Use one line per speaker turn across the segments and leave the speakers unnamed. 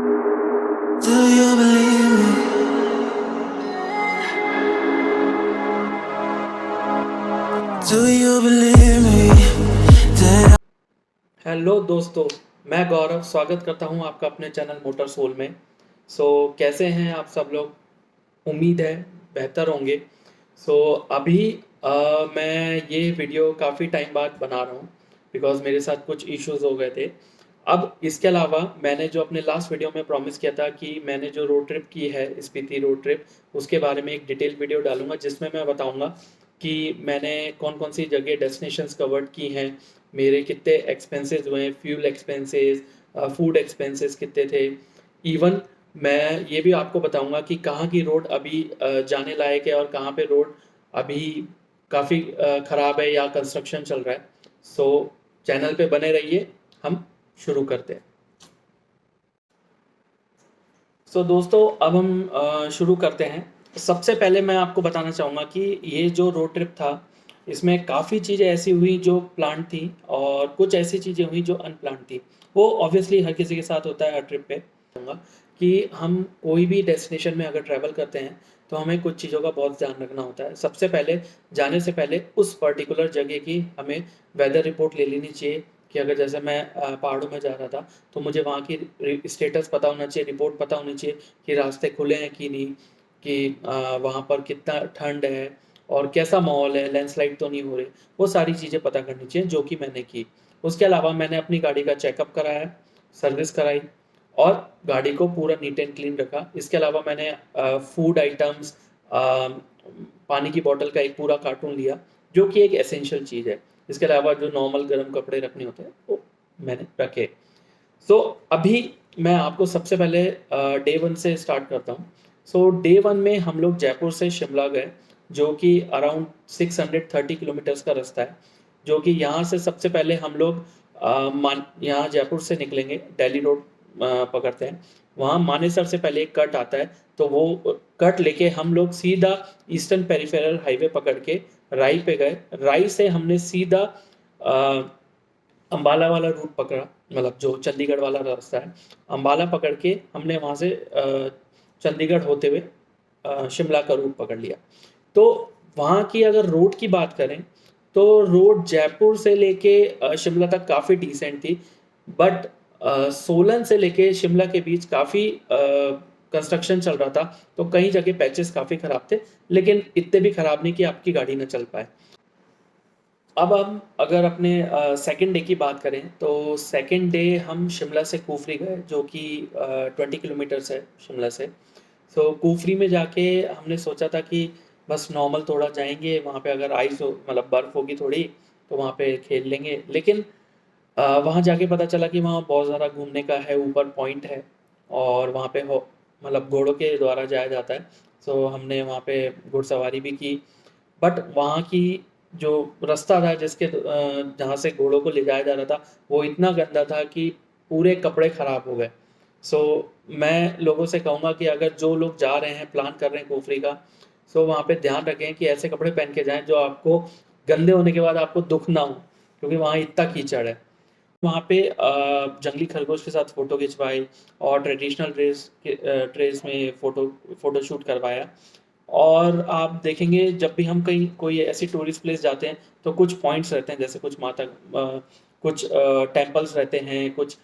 Do you believe me? Do you believe me that
hello दोस्तों। मैं गौरव स्वागत करता हूं आपका अपने चैनल मोटर सोल में। कैसे हैं आप सब लोग? उम्मीद है बेहतर होंगे। अभी मैं ये वीडियो काफ़ी टाइम बाद बना रहा हूँ बिकॉज़ मेरे साथ कुछ इश्यूज हो गए थे। अब इसके अलावा मैंने जो अपने लास्ट वीडियो में प्रॉमिस किया था कि मैंने जो रोड ट्रिप की है, स्पीति रोड ट्रिप, उसके बारे में एक डिटेल वीडियो डालूंगा जिसमें मैं बताऊंगा कि मैंने कौन कौन सी जगह डेस्टिनेशंस कवर्ड की हैं, मेरे कितने एक्सपेंसेस हुए, फ्यूल एक्सपेंसेस, फूड एक्सपेंसेस कितने थे। इवन मैं ये भी आपको बताऊंगा कि कहाँ की रोड अभी जाने लायक है और कहाँ पे रोड अभी काफ़ी ख़राब है या कंस्ट्रक्शन चल रहा है। सो चैनल पे बने रहिए, हम शुरू करते हैं। दोस्तों, अब हम शुरू करते हैं। सबसे पहले मैं आपको बताना चाहूँगा कि ये जो रोड ट्रिप था, इसमें काफ़ी चीज़ें ऐसी हुई जो प्लान थी और कुछ ऐसी चीज़ें हुई जो अनप्लान थी। वो ऑब्वियसली हर किसी के साथ होता है हर ट्रिप पे। कहूँगा कि हम कोई भी डेस्टिनेशन में अगर ट्रैवल करते हैं तो हमें कुछ चीज़ों का बहुत ध्यान रखना होता है। सबसे पहले जाने से पहले उस पर्टिकुलर जगह की हमें वेदर रिपोर्ट ले लेनी चाहिए कि अगर जैसे मैं पहाड़ों में जा रहा था तो मुझे वहाँ की स्टेटस पता होना चाहिए, रिपोर्ट पता होनी चाहिए कि रास्ते खुले हैं कि नहीं, कि वहाँ पर कितना ठंड है और कैसा माहौल है, लैंडस्लाइड तो नहीं हो रही। वो सारी चीज़ें पता करनी चाहिए जो कि मैंने की। उसके अलावा मैंने अपनी गाड़ी का चेकअप कराया, सर्विस कराई और गाड़ी को पूरा नीट एंड क्लीन रखा। इसके अलावा मैंने फूड आइटम्स, पानी की बॉटल का एक पूरा कार्टून लिया जो कि एक एसेंशियल चीज़ है। इसके अलावा जो नॉर्मल गर्म कपड़े रखने होते हैं वो मैंने रखे। अभी मैं आपको सबसे पहले डे वन से स्टार्ट करता हूँ। डे वन में हम लोग जयपुर से शिमला गए, जो कि अराउंड 630 किलोमीटर्स का रास्ता है। जो कि यहाँ से सबसे पहले हम लोग यहाँ जयपुर से निकलेंगे, दिल्ली रोड पकड़ते हैं। वहाँ मानेसर से पहले एक कट आता है, तो वो कट लेके हम लोग सीधा ईस्टर्न पेरिफेरल हाईवे पकड़ के राई पे गए। राई से हमने सीधा अ, अम्बाला वाला रूट पकड़ा, मतलब जो चंडीगढ़ वाला रास्ता है। अम्बाला पकड़ के हमने वहाँ से चंडीगढ़ होते हुए शिमला का रूट पकड़ लिया। तो वहाँ की अगर रोड की बात करें तो रोड जयपुर से लेके शिमला तक काफ़ी डिसेंट थी। बट सोलन से लेके शिमला के बीच काफ़ी कंस्ट्रक्शन चल रहा था, तो कई जगह पैचेस काफ़ी ख़राब थे, लेकिन इतने भी ख़राब नहीं कि आपकी गाड़ी ना चल पाए। अब हम अगर अपने सेकंड डे की बात करें तो सेकंड डे हम शिमला से कुफरी गए, जो कि 20 किलोमीटर्स है शिमला से। कुफरी में जाके हमने सोचा था कि बस नॉर्मल थोड़ा जाएंगे, वहाँ पे अगर आइस हो, मतलब बर्फ़ होगी थोड़ी, तो वहाँ पे खेल लेंगे। लेकिन वहाँ जाके पता चला कि वहाँ बहुत ज़्यादा घूमने का है, ऊपर पॉइंट है और वहाँ पे हो, मतलब घोड़ों के द्वारा जाया जाता है। हमने वहाँ पे घुड़सवारी भी की। बट वहाँ की जो रास्ता था जहाँ से घोड़ों को ले जाया जा रहा था, वो इतना गंदा था कि पूरे कपड़े ख़राब हो गए। मैं लोगों से कहूँगा कि अगर जो लोग जा रहे हैं, प्लान कर रहे हैं कुफरी का, वहाँ पे ध्यान रखें कि ऐसे कपड़े पहन के जाएं जो आपको गंदे होने के बाद आपको दुख ना हो, क्योंकि वहाँ इतना कीचड़ है। वहाँ पे जंगली खरगोश के साथ फ़ोटो खिंचवाई और ट्रेडिशनल ड्रेस में फ़ोटो शूट करवाया। और आप देखेंगे जब भी हम कहीं कोई ऐसी टूरिस्ट प्लेस जाते हैं तो कुछ पॉइंट्स रहते हैं, जैसे कुछ टेम्पल्स रहते हैं, कुछ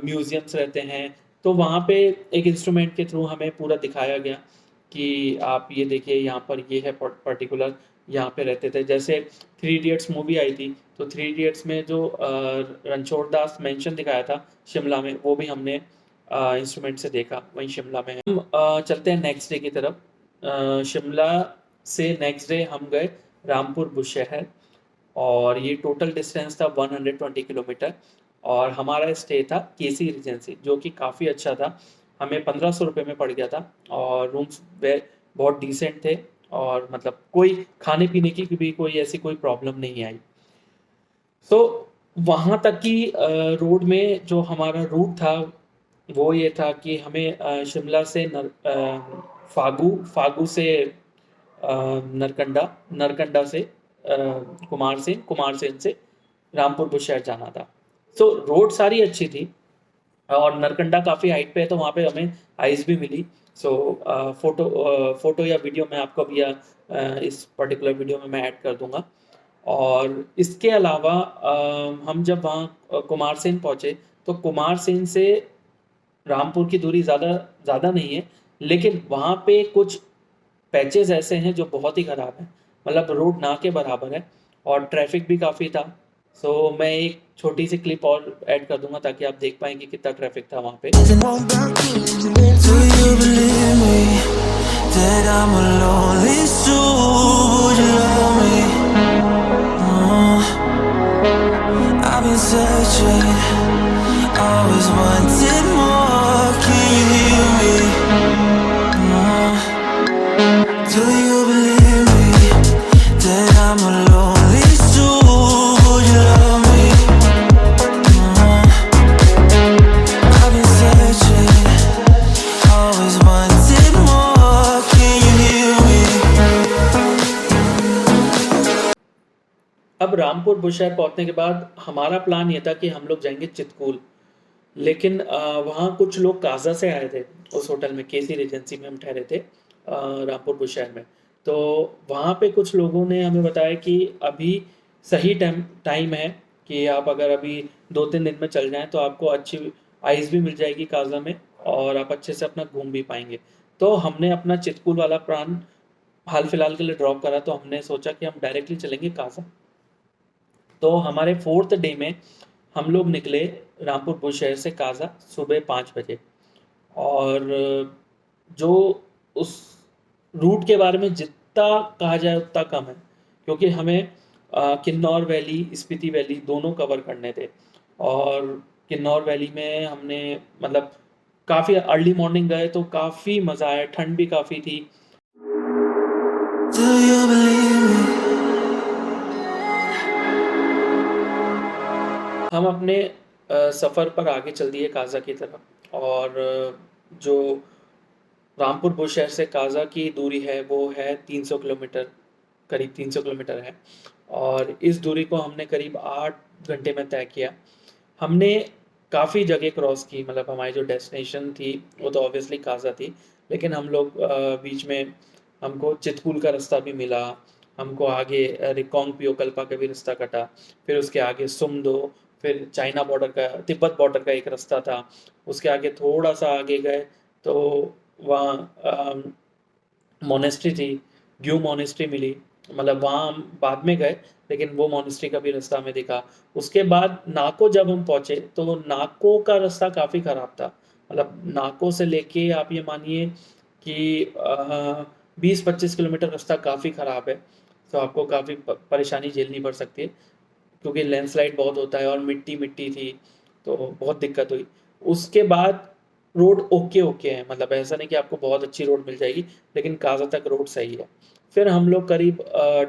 म्यूज़ियम्स रहते हैं। तो वहाँ पे एक इंस्ट्रूमेंट के थ्रू हमें पूरा दिखाया गया कि आप ये देखिए, यहाँ पर ये है पर्टिकुलर, यहाँ पे रहते थे। जैसे थ्री इडियट्स मूवी आई थी, तो थ्री इडियट्स में जो रणछोड़ दास मेंशन दिखाया था शिमला में, वो भी हमने इंस्ट्रूमेंट से देखा वहीं शिमला में। हम चलते हैं नेक्स्ट डे की तरफ। शिमला से नेक्स्ट डे हम गए रामपुर बुशहर, और ये टोटल डिस्टेंस था 120 किलोमीटर। और हमारा स्टे था केसी रिजेंसी, जो कि काफ़ी अच्छा था। हमें 1500 रुपये में पड़ गया था और रूम्स वे बहुत डिसेंट थे, और मतलब कोई खाने पीने की भी कोई ऐसी कोई प्रॉब्लम नहीं आई। सो वहाँ तक की रोड में जो हमारा रूट था वो ये था कि हमें शिमला से फागू, फागू से नरकंडा, नरकंडा से कुमारसेन, कुमारसेन से रामपुर बुशहर जाना था। रोड सारी अच्छी थी, और नरकंडा काफ़ी हाइट पे है, तो वहाँ पे हमें आइस भी मिली। सो फोटो या वीडियो मैं आपको अभी इस पर्टिकुलर वीडियो में मैं ऐड कर दूंगा। और इसके अलावा हम जब वहाँ कुमारसेन पहुँचे, तो कुमारसेन से रामपुर की दूरी ज़्यादा ज़्यादा नहीं है, लेकिन वहाँ पे कुछ पैचेस ऐसे हैं जो बहुत ही ख़राब हैं, मतलब रोड ना के बराबर है, और ट्रैफिक भी काफ़ी था। सो मैं एक छोटी सी क्लिप और ऐड कर दूंगा ताकि आप देख पाएँ कि कितना ट्रैफिक था वहाँ पे।
Do you believe me that I'm a lonely soul? Would you love me? I've been searching, always wanted more. Can you hear me? Do you believe me that I'm a lonely soul? Would you love me? I've been searching, always wanted more. Can you hear me?
अब रामपुर बुशहर पहुंचने के बाद हमारा plan ये था कि हम लोग जाएंगे चितकूल, लेकिन वहाँ कुछ लोग काजा से आए थे। उस होटल में, केसी रेजेंसी में हम ठहरे थे रामपुर बुशहर में। तो वहाँ पे कुछ लोगों ने हमें बताया कि अभी सही टाइम है कि आप अगर अभी 2-3 दिन में चल जाएं तो आपको अच्छी आइस भी मिल जाएगी काजा में, और आप अच्छे से अपना घूम भी पाएंगे। तो हमने अपना चितकूल वाला प्लान हाल फिलहाल के लिए ड्रॉप करा, तो हमने सोचा कि हम डायरेक्टली चलेंगे काजा। तो हमारे 4th डे में हम लोग निकले रामपुर बुशहर से काजा सुबह 5 बजे। और जो उस रूट के बारे में जितना कहा जाए उतना कम है, क्योंकि हमें किन्नौर वैली, स्पीति वैली दोनों कवर करने थे। और किन्नौर वैली में हमने मतलब काफ़ी अर्ली मॉर्निंग गए तो काफ़ी मज़ा आया, ठंड भी काफ़ी थी।
Do you believe me?
हम अपने सफ़र पर आगे चल दिए काजा की तरफ। और जो रामपुर बुशहर से काजा की दूरी है वो है 300 किलोमीटर, करीब 300 किलोमीटर है। और इस दूरी को हमने करीब 8 घंटे में तय किया। हमने काफ़ी जगह क्रॉस की, मतलब हमारी जो डेस्टिनेशन थी वो तो ऑब्वियसली काजा थी, लेकिन हम लोग बीच में हमको चितकूल का रास्ता भी मिला, हमको आगे रिकोंग पियोकल्पा का भी रास्ता कटा, फिर उसके आगे सुमदो, फिर चाइना बॉर्डर का, तिब्बत बॉर्डर का एक रास्ता था। उसके आगे थोड़ा सा आगे गए तो वहाँ मोनेस्ट्री थी, ग्यू मोनेस्ट्री मिली, मतलब वहाँ हम बाद में गए, लेकिन वो मोनेस्ट्री का भी रास्ता हमें दिखा। उसके बाद नाको जब हम पहुँचे तो नाको का रास्ता काफ़ी ख़राब था, मतलब नाको से लेके आप ये मानिए कि 20-25 किलोमीटर रास्ता काफ़ी ख़राब है। तो आपको काफ़ी परेशानी झेलनी पड़ सकती है, क्योंकि लैंडस्लाइड बहुत होता है और मिट्टी मिट्टी थी, तो बहुत दिक्कत हुई। उसके बाद रोड ओके ओके है, मतलब ऐसा नहीं कि आपको बहुत अच्छी रोड मिल जाएगी, लेकिन काजा तक रोड सही है। फिर हम लोग करीब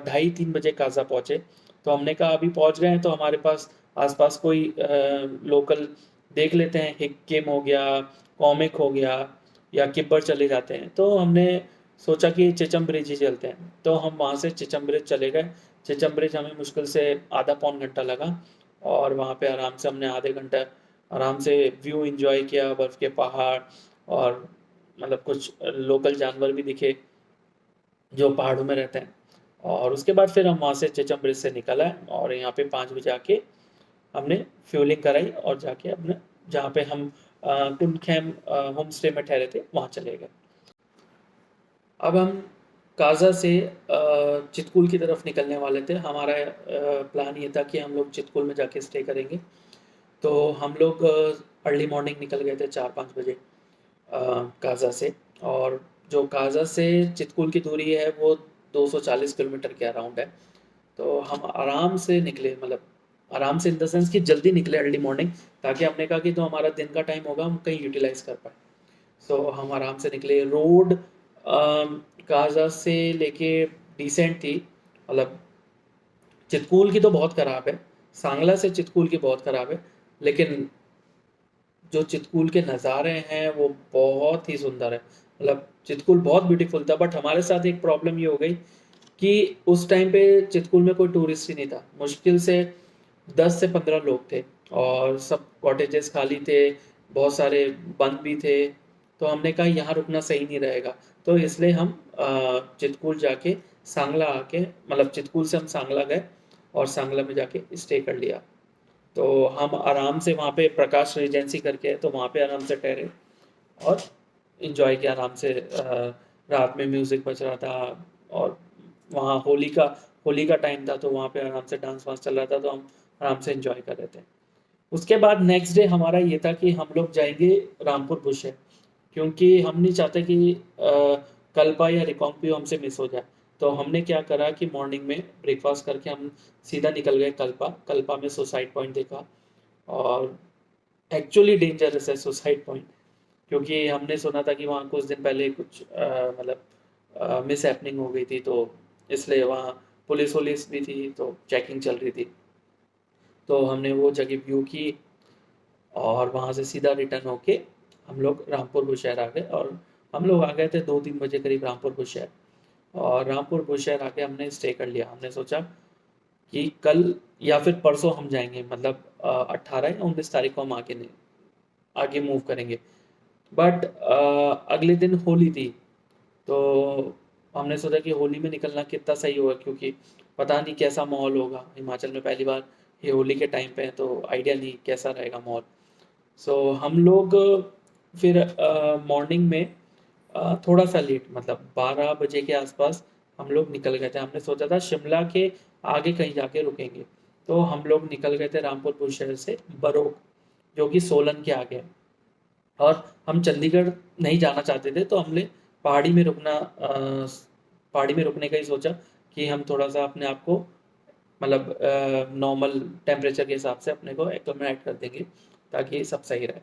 2:30-3 बजे काजा पहुँचे। तो हमने कहा अभी पहुँच गए हैं तो हमारे पास आसपास कोई लोकल देख लेते हैं, हिक्किम हो गया, कॉमिक हो गया, या किब्बर चले जाते हैं। तो हमने सोचा कि चिचम ब्रिज ही चलते हैं, तो हम वहाँ से चिचम ब्रिज चले गए। चिचम ब्रिज हमें मुश्किल से आधा पौन घंटा लगा, और वहाँ पे आराम से हमने आधे घंटा आराम से व्यू एंजॉय किया, बर्फ़ के पहाड़, और मतलब कुछ लोकल जानवर भी दिखे जो पहाड़ों में रहते हैं। और उसके बाद फिर हम वहाँ से चेचम ब्रिज से निकल आए, और यहाँ पे 5 बजे आके हमने फ्यूलिंग कराई, और जाके अपने जहाँ पे हम टुनखैम होम स्टे में ठहरे थे वहाँ चले गए। अब हम काजा से चितकूल की तरफ निकलने वाले थे। हमारा प्लान ये था कि हम लोग चितकूल में जाके स्टे करेंगे। तो हम लोग अर्ली मॉर्निंग निकल गए थे 4-5 बजे काजा से। और जो काजा से चितकूल की दूरी है वो 240 किलोमीटर के अराउंड है। तो हम आराम से निकले, मतलब आराम से इन द सेंस कि जल्दी निकले अर्ली मॉर्निंग, ताकि हमने कहा कि जो हमारा दिन का टाइम होगा हम कहीं यूटिलाइज कर पाए। सो हम आराम से निकले। रोड काजा से लेके डिसेंट थी, मतलब चितकूल की तो बहुत ख़राब है, सांगला से चितकूल की बहुत ख़राब है, लेकिन जो चितकूल के नज़ारे हैं वो बहुत ही सुंदर है। मतलब चितकूल बहुत ब्यूटीफुल था, बट हमारे साथ एक प्रॉब्लम ये हो गई कि उस टाइम पे चितकूल में कोई टूरिस्ट ही नहीं था। मुश्किल से 10 से 15 लोग थे, और सब कॉटेजेस खाली थे, बहुत सारे बंद भी थे, तो हमने कहा यहाँ रुकना सही नहीं रहेगा, तो इसलिए हम चितकूल जाके सांगला आके, मतलब चितकूल से हम सांगला गए और सांगला में जाके स्टे कर लिया। तो हम आराम से वहाँ पे प्रकाश रेजेंसी करके है, तो वहाँ पे आराम से ठहरे और इन्जॉय किया आराम से। रात में म्यूज़िक बज रहा था और वहाँ होली का टाइम था, तो वहाँ पे आराम से डांस वांस चल रहा था, तो हम आराम से इन्जॉय कर रहे थे। उसके बाद नेक्स्ट डे हमारा ये था कि हम लोग जाएंगे रामपुर बुशे, क्योंकि हम नहीं चाहते कि कल्पा या रिकांगपिओ हमसे मिस हो जाए। तो हमने क्या करा कि मॉर्निंग में ब्रेकफास्ट करके हम सीधा निकल गए कल्पा। कल्पा में सुसाइड पॉइंट देखा, और एक्चुअली डेंजरस है सुसाइड पॉइंट, क्योंकि हमने सुना था कि वहाँ कुछ दिन पहले कुछ मतलब मिस हैपनिंग हो गई थी, तो इसलिए वहाँ पुलिस वुलिस भी थी, तो चेकिंग चल रही थी। तो हमने वो जगह व्यू की और वहाँ से सीधा रिटर्न होके हम लोग रामपुर बुशहर आ गए, और हम लोग आ गए थे 2-3 बजे करीब रामपुर बुशहर। और रामपुर बुशहर आके हमने स्टे कर लिया। हमने सोचा कि कल या फिर परसों हम जाएंगे, मतलब 18 या 19 तारीख को हम आगे नहीं आगे मूव करेंगे। बट अगले दिन होली थी, तो हमने सोचा कि होली में निकलना कितना सही होगा, क्योंकि पता नहीं कैसा माहौल होगा। हिमाचल में पहली बार ये होली के टाइम पे है, तो आइडिया नहीं कैसा रहेगा माहौल। सो हम लोग फिर मॉर्निंग में थोड़ा सा लेट, मतलब 12 बजे के आसपास हम लोग निकल गए थे। हमने सोचा था शिमला के आगे कहीं जाके रुकेंगे, तो हम लोग निकल गए थे रामपुर बुशहर से बरोक, जो कि सोलन के आगे है। और हम चंडीगढ़ नहीं जाना चाहते थे, तो हमने पहाड़ी में पहाड़ी में रुकने का ही सोचा कि हम थोड़ा सा अपने आप को, मतलब नॉर्मल टेम्परेचर के हिसाब से अपने को एक्लिमेट कर देंगे, ताकि सब सही रहे।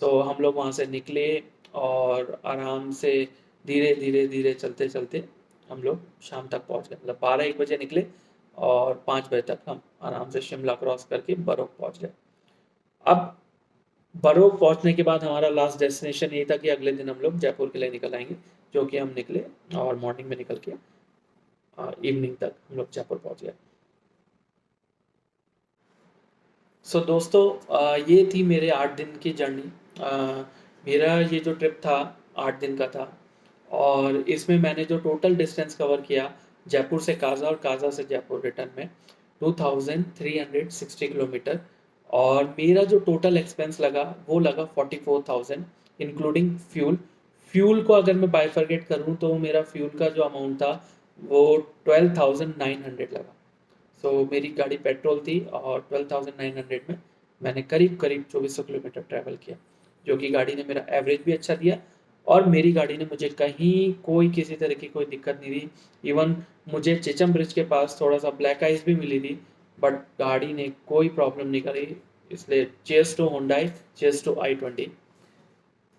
सो हम लोग वहाँ से निकले और आराम से धीरे धीरे धीरे चलते चलते हम लोग शाम तक पहुँच गए, मतलब 12-1 बजे निकले और 5 बजे तक हम आराम से शिमला क्रॉस करके बरोक पहुँच गए। अब बरोक पहुँचने के बाद हमारा लास्ट डेस्टिनेशन ये था कि अगले दिन हम लोग जयपुर के लिए निकल आएंगे, जो कि हम निकले और मॉर्निंग में निकल के इवनिंग तक हम लोग जयपुर पहुँच गए। सो दोस्तों, ये थी मेरे 8 दिन की जर्नी। मेरा ये जो ट्रिप था 8 दिन का था, और इसमें मैंने जो टोटल डिस्टेंस कवर किया जयपुर से काजा और काजा से जयपुर रिटर्न में 2360 किलोमीटर। और मेरा जो टोटल एक्सपेंस लगा वो लगा 44,000 इंक्लूडिंग फ्यूल। फ्यूल को अगर मैं बाइफरगेट करूँ तो मेरा फ्यूल का जो अमाउंट था वो 12,900 लगा। सो मेरी गाड़ी पेट्रोल थी और 12,900 में मैंने करीब करीब 2400 किलोमीटर ट्रैवल किया, जो कि गाड़ी ने मेरा एवरेज भी अच्छा दिया, और मेरी गाड़ी ने मुझे कहीं कोई किसी तरह की कोई दिक्कत नहीं दी। इवन मुझे चेचम ब्रिज के पास थोड़ा सा ब्लैक आइस भी मिली थी, बट गाड़ी ने कोई प्रॉब्लम नहीं करी। इसलिए cheers to Hyundai, cheers to i20।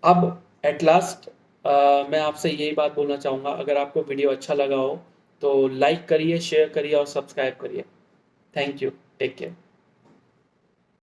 अब एट लास्ट मैं आपसे यही बात बोलना चाहूँगा, अगर आपको वीडियो अच्छा लगा हो तो लाइक करिए, शेयर करिए और सब्सक्राइब करिए। Thank you. Take care.